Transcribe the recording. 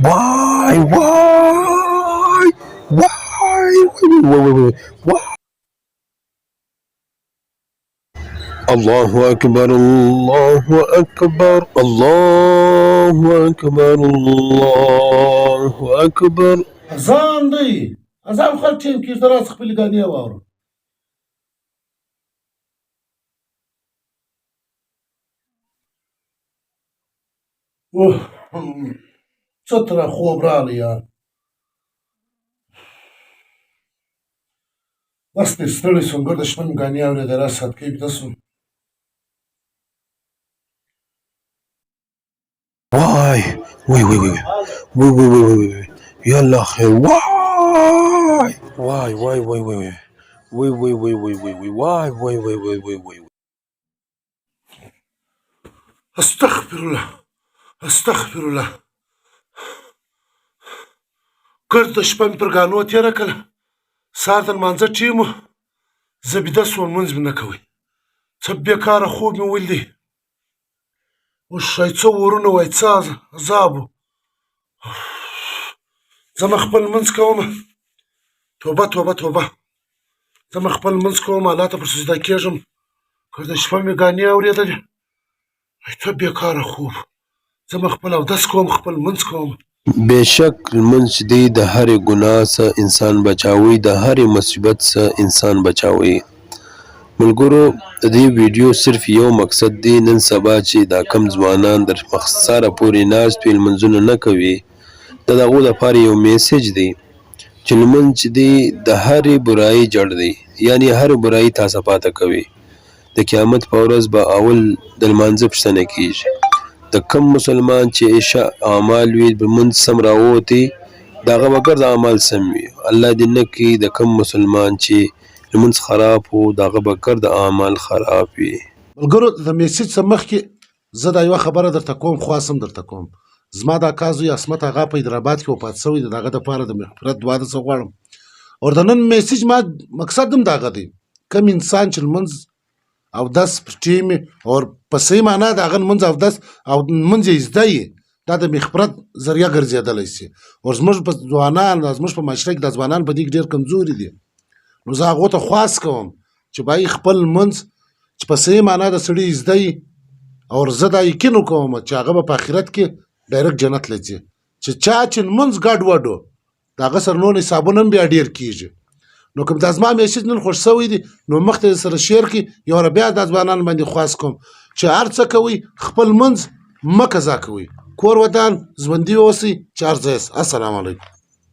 Why? Why? الله أكبر الله أكبر الله أكبر الله أكبر. أذان دی أذان خلچین کی طرح خپل غانیه واورو ستره خوب رالی یار بس دې ستړی سوم ګر د شپون غانیه اورېده راست کې بیده سوم Why? Wait. يلا خير. Why? Why? استغفر الله ګر د شپه مې پر غانو تېره کړه سهار د لمانځه ټیم و زه بیده سوم لمونځ مې نه کوئ څه بېکاره خوب مې ولیدی اوس ښایي څه ورونه وای څه عذاب و زه مې خپل لمونځ کومه توبه زه مې خپل لمونځ کوم الله ته پر سجده کېږم که د شپه مې غانې اورېدلې څه بېکاره خوب زه مې خپل اودس کوم خپل لمونځ کوم बेशक लमंज दी द हर गुनाह से इंसान बचावी द हर मुसीबत से इंसान बचावी ملګرو د دې ویډیو صرف یو مقصد دی نن سبا چې دا کم ځوانان در مخسره پورې ناز په منځونه نه کوي دا دغه لپاره یو میسج دی چې لمنځ دی د هر برای جړ دی یعنی هر برای تاسو پاته کوي د قیامت په ورځ به اول د لمانځه پښتنه کیږي د کم مسلمان چې ایشا اعمال وی بمن سم راوتی داغه وګر د اعمال سم وي الله دې نه کی د کم مسلمان چې لمنځ خراب وو داغه وګر د اعمال خراب وي ملګرو د میسج سمخ کې زه دا یو خبره درته کوم خاصم درته کوم زما دا کازو اسمت هغه په حیدرآباد کې وفات شوی دغه د پاره د مغفرت دعا د سغواړم اور د نن میسج ما مقصد هم داغه دی کم انسان چې لمنځ او داس ټیم او په صحیح معنا دا غن منځ او داس او منځ یزدای دا د مخبرت ذریعہ ګرځیدلی شي او زموږ په ځوانان زموږ په معاشره کې د ځوانان په دې ډیر کمزوري دي نو زه هغه ته خواست کوم چې بای خپل منځ چې په صحیح معنا د سړي یزدای او زه دا یقین کوم چې هغه په آخرت کې ډایرکټ جنت لځي چې چا چې منځ ګډ وډو دا غسر نو حسابونه بیا ډیر کیږي نو کوم د ازما میسج نن خوش شوی دی نو مخته سره شیر کی یو بیا د ځوانان باندې خواست کوم چې هر څه کوي خپل منځ مکه ځا کوي کور ودان ژوندۍ اوسئ چارځس السلام علیکم